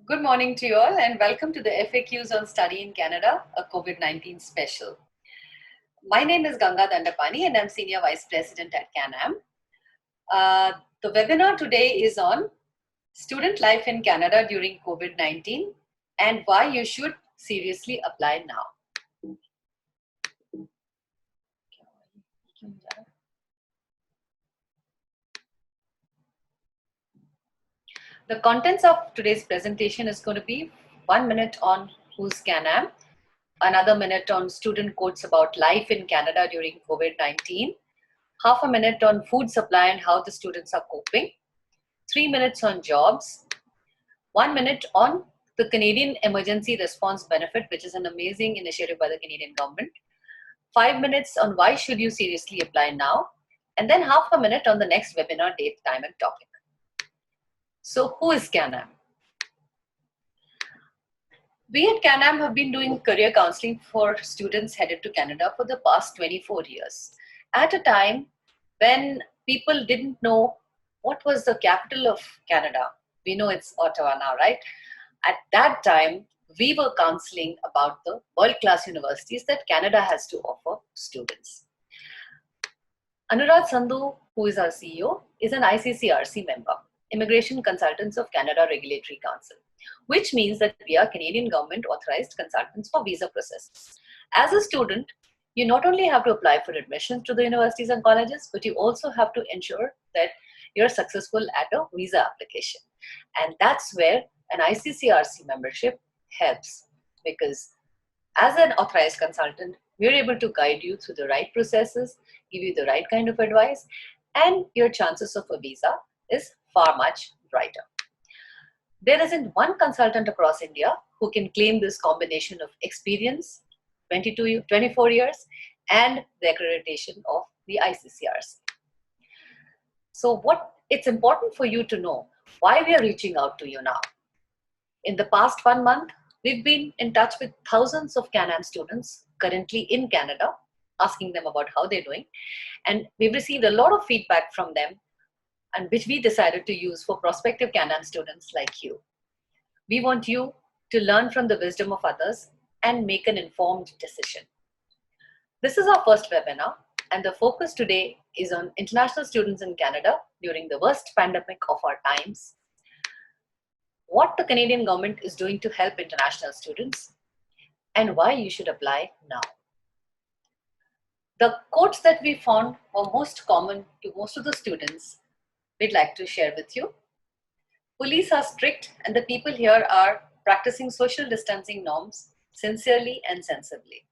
Good morning to you all and welcome to the FAQs on Study in Canada, a COVID-19 special. My name is Ganga Dandapani and I'm Senior Vice President at CANAM. The webinar today is on student life in Canada during COVID-19 and why you should seriously apply now. The contents of today's presentation is going to be 1 minute on who's CANAM, another minute on student quotes about life in Canada during COVID-19, half a minute on food supply and how the students are coping, 3 minutes on jobs, 1 minute on the Canadian Emergency Response Benefit, which is an amazing initiative by the Canadian government, 5 minutes on why should you seriously apply now, and then half a minute on the next webinar date, time and topic. So who is CANAM? We at CANAM have been doing career counseling for students headed to Canada for the past 24 years. At a time when people didn't know what was the capital of Canada. We know it's Ottawa now, right? At that time, we were counseling about the world-class universities that Canada has to offer students. Anurag Sandhu, who is our CEO, is an ICCRC member, Immigration Consultants of Canada Regulatory Council, which means that we are Canadian government authorized consultants for visa processes. As a student, you not only have to apply for admission to the universities and colleges, but you also have to ensure that you're successful at a visa application. And that's where an ICCRC membership helps, because as an authorized consultant, we're able to guide you through the right processes, give you the right kind of advice, and your chances of a visa is far much brighter. There isn't one consultant across India who can claim this combination of experience, 24 years, and the accreditation of the ICCRC. So it's important for you to know why we are reaching out to you now. In the past 1 month, we've been in touch with thousands of CANAM students currently in Canada, asking them about how they're doing. And we've received a lot of feedback from them, and which we decided to use for prospective CANAM students like you. We want you to learn from the wisdom of others and make an informed decision. This is our first webinar, and the focus today is on international students in Canada during the worst pandemic of our times, what the Canadian government is doing to help international students, and why you should apply now. The quotes that we found were most common to most of the students we'd like to share with you. Police are strict and the people here are practicing social distancing norms sincerely and sensibly.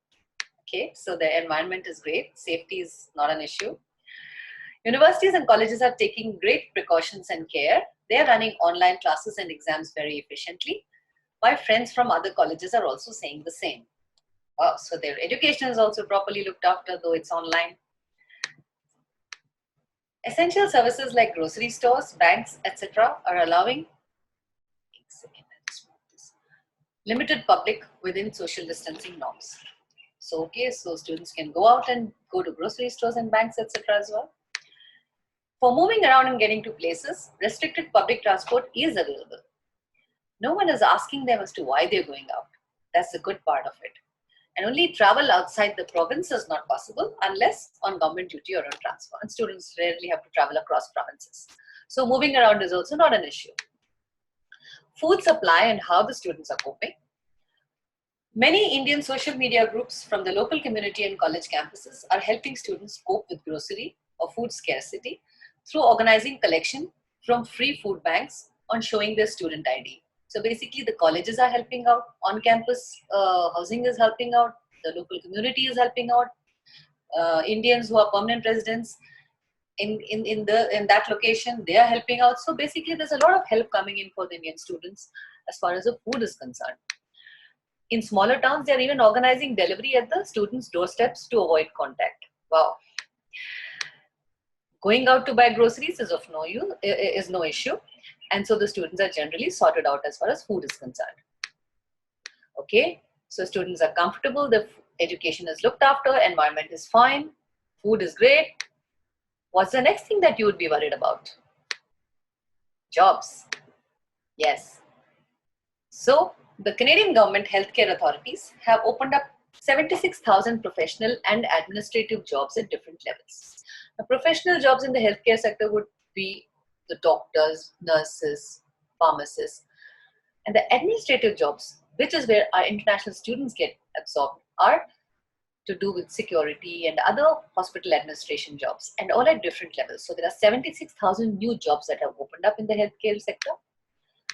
Okay, so the environment is great. Safety is not an issue. Universities and colleges are taking great precautions and care. They are running online classes and exams very efficiently. My friends from other colleges are also saying the same. Wow, so their education is also properly looked after, though it's online. Essential services like grocery stores, banks, etc. are allowing limited public within social distancing norms. So, okay, so students can go out and go to grocery stores and banks, etc. as well. For moving around and getting to places, restricted public transport is available. No one is asking them as to why they're going out. That's the good part of it. And only travel outside the province is not possible unless on government duty or on transfer. And students rarely have to travel across provinces. So moving around is also not an issue. Food supply and how the students are coping. Many Indian social media groups from the local community and college campuses are helping students cope with grocery or food scarcity through organizing collection from free food banks on showing their student ID. So basically the colleges are helping out, on-campus housing is helping out, the local community is helping out, Indians who are permanent residents in that location, they are helping out. So basically there's a lot of help coming in for the Indian students as far as the food is concerned. In smaller towns, they're even organizing delivery at the students' doorsteps to avoid contact. Wow. Going out to buy groceries is no issue. And so the students are generally sorted out as far as food is concerned. Okay, so students are comfortable, the education is looked after, environment is fine, food is great. What's the next thing that you would be worried about? Jobs. Yes. So the Canadian government healthcare authorities have opened up 76,000 professional and administrative jobs at different levels. Now, professional jobs in the healthcare sector would be the doctors, nurses, pharmacists, and the administrative jobs, which is where our international students get absorbed, are to do with security and other hospital administration jobs, and all at different levels. So there are 76,000 new jobs that have opened up in the healthcare sector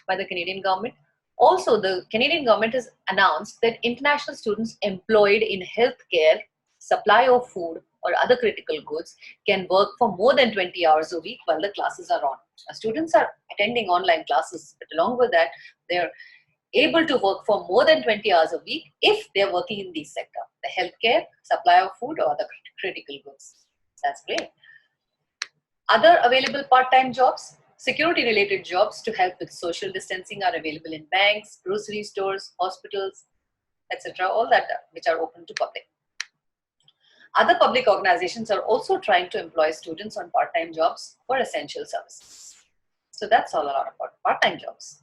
by the Canadian government. Also, the Canadian government has announced that international students employed in healthcare, supply of food, or other critical goods can work for more than 20 hours a week while the classes are on. Students are attending online classes, but along with that, they're able to work for more than 20 hours a week if they're working in these sectors, the healthcare, supply of food, or the critical goods. That's great. Other available part-time jobs, security-related jobs to help with social distancing are available in banks, grocery stores, hospitals, etc., all that which are open to public. Other public organizations are also trying to employ students on part-time jobs for essential services. So that's all a lot about part-time jobs.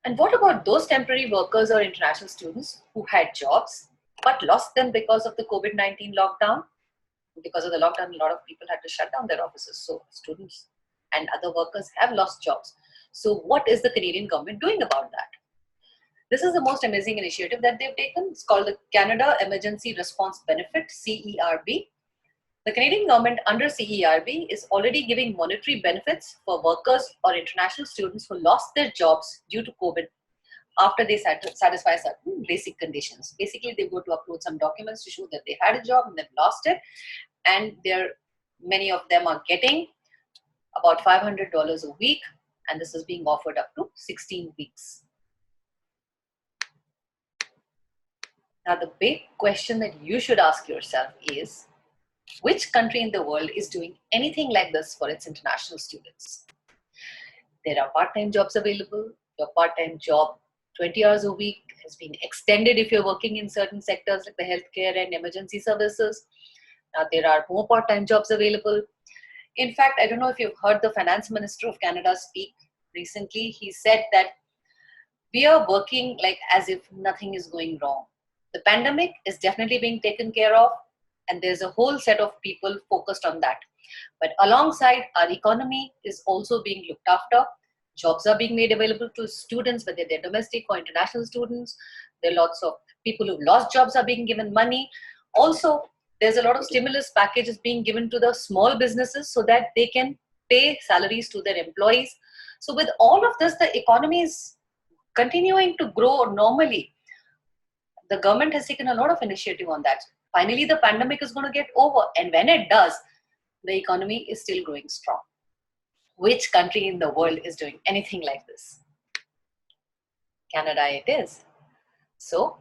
And what about those temporary workers or international students who had jobs but lost them because of the COVID-19 lockdown? Because of the lockdown, a lot of people had to shut down their offices. So students and other workers have lost jobs. So what is the Canadian government doing about that? This is the most amazing initiative that they've taken. It's called the Canada Emergency Response Benefit, CERB. The Canadian government under CERB is already giving monetary benefits for workers or international students who lost their jobs due to COVID after they satisfy certain basic conditions. Basically, they go to upload some documents to show that they had a job and they've lost it. And many of them are getting about $500 a week, and this is being offered up to 16 weeks. Now, the big question that you should ask yourself is, which country in the world is doing anything like this for its international students? There are part-time jobs available. Your part-time job, 20 hours a week, has been extended if you're working in certain sectors like the healthcare and emergency services. Now, there are more part-time jobs available. In fact, I don't know if you've heard the Finance Minister of Canada speak recently. He said that we are working like as if nothing is going wrong. The pandemic is definitely being taken care of, and there's a whole set of people focused on that. But alongside, our economy is also being looked after. Jobs are being made available to students, whether they're domestic or international students. There are lots of people who've lost jobs are being given money. Also, there's a lot of stimulus packages being given to the small businesses so that they can pay salaries to their employees. So with all of this, the economy is continuing to grow normally. The government has taken a lot of initiative on that. Finally, the pandemic is going to get over. And when it does, the economy is still growing strong. Which country in the world is doing anything like this? Canada it is. So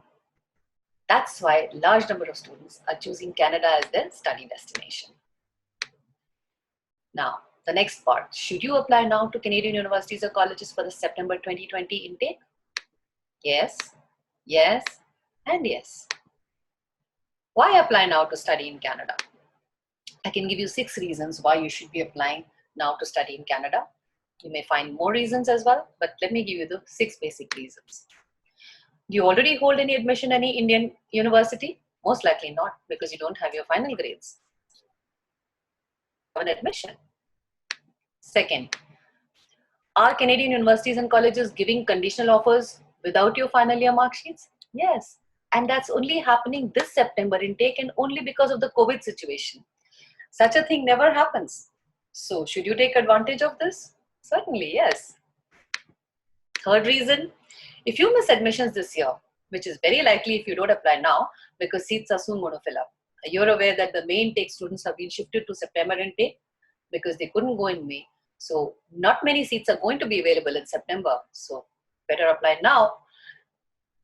that's why a large number of students are choosing Canada as their study destination. Now, the next part. Should you apply now to Canadian universities or colleges for the September 2020 intake? Yes, yes, and yes. Why apply now to study in Canada? I can give you 6 reasons why you should be applying now to study in Canada. You may find more reasons as well, but let me give you the 6 basic reasons. Do you already hold any admission in any Indian university? Most likely not, because you don't have your final grades. An admission. Second, are Canadian universities and colleges giving conditional offers without your final year mark sheets? Yes, and that's only happening this September intake, and only because of the COVID situation. Such a thing never happens. So should you take advantage of this? Certainly, yes. Third reason, if you miss admissions this year, which is very likely if you don't apply now, because seats are soon going to fill up. You're aware that the May intake students have been shifted to September intake because they couldn't go in May. So not many seats are going to be available in September. So better apply now,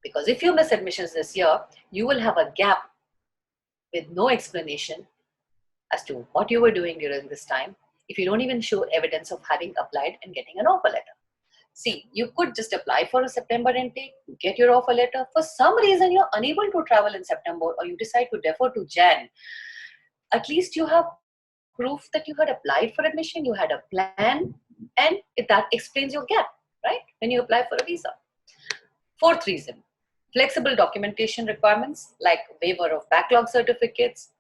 because if you miss admissions this year, you will have a gap with no explanation as to what you were doing during this time if you don't even show evidence of having applied and getting an offer letter. See, you could just apply for a September intake, get your offer letter. For some reason, you're unable to travel in September, or you decide to defer to Jan. At least you have proof that you had applied for admission, you had a plan, and that explains your gap. right? When you apply for a visa. Fourth reason, flexible documentation requirements like waiver of backlog certificates,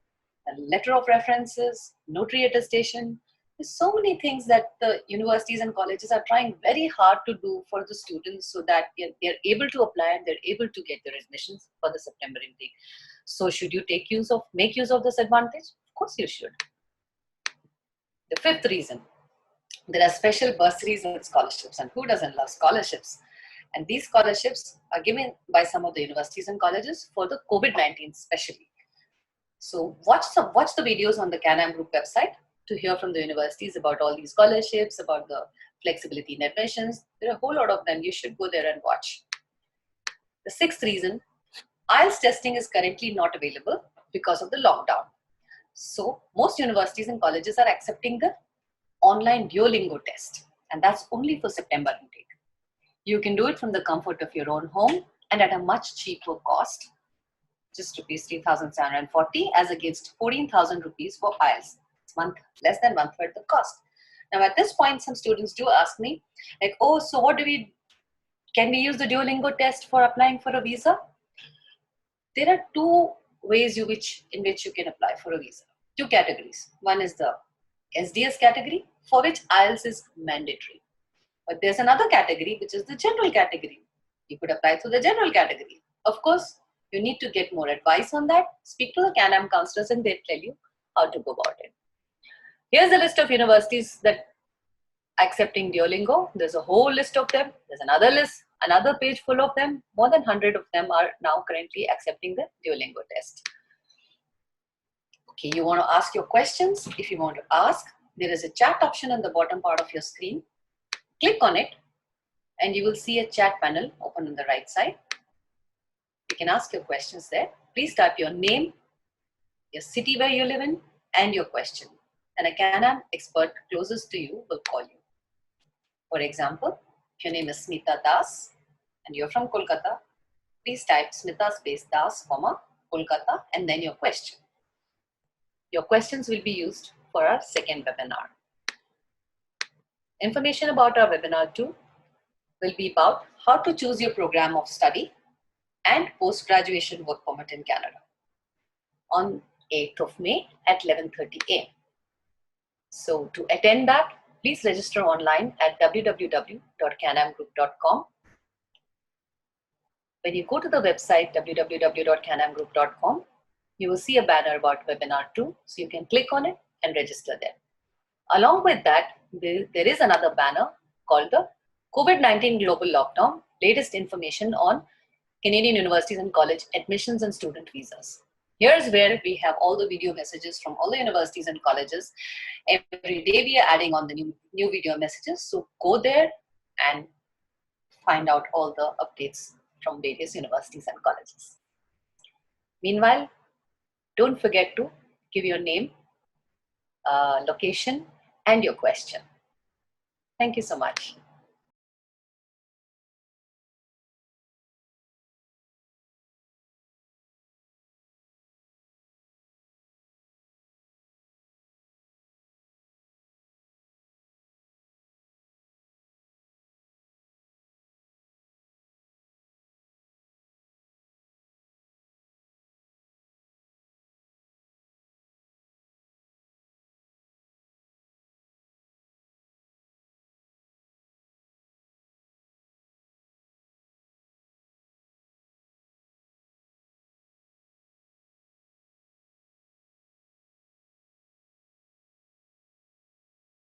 a letter of references, notary attestation. There's so many things that the universities and colleges are trying very hard to do for the students so that they're able to apply and they're able to get their admissions for the September intake. So should you make use of this advantage? Of course you should. The fifth reason, there are special bursaries and scholarships, and who doesn't love scholarships? And these scholarships are given by some of the universities and colleges for the COVID-19 especially. So watch the videos on the CANAM Group website to hear from the universities about all these scholarships, about the flexibility in admissions. There are a whole lot of them. You should go there and watch. The sixth reason, IELTS testing is currently not available because of the lockdown. So most universities and colleges are accepting the online Duolingo test, and that's only for September intake. You can do it from the comfort of your own home and at a much cheaper cost, just rupees 3,740 as against 14,000 rupees for IELTS. It's less than one third the cost. Now at this point, some students do ask me, like, oh, so can we use the Duolingo test for applying for a visa? There are two ways in which you can apply for a visa. Two categories. One is the SDS category, for which IELTS is mandatory. But there's another category, which is the general category. You could apply through the general category. Of course, you need to get more advice on that. Speak to the CANAM counselors and they'll tell you how to go about it. Here's a list of universities that are accepting Duolingo. There's a whole list of them. There's another list, another page full of them. More than 100 of them are now currently accepting the Duolingo test. Okay, you want to ask your questions. If you want to ask, there is a chat option on the bottom part of your screen. Click on it and you will see a chat panel open on the right side. You can ask your questions there. Please type your name, your city where you live in, and your question. And a CANAM expert closest to you will call you. For example, if your name is Smita Das and you're from Kolkata, please type Smita space Das, Kolkata, and then your question. Your questions will be used for our second webinar. Information about our webinar 2 will be about how to choose your program of study and post-graduation work permit in Canada on 8th of May at 11:30 a.m. So to attend that, please register online at www.canamgroup.com. When you go to the website www.canamgroup.com, you will see a banner about webinar 2, so you can click on it and register there. Along with that, there is another banner called the COVID-19 Global Lockdown, latest information on Canadian universities and college admissions and student visas. Here's where we have all the video messages from all the universities and colleges. Every day we are adding on the new video messages. So go there and find out all the updates from various universities and colleges. Meanwhile, don't forget to give your name, location, and your question. Thank you so much.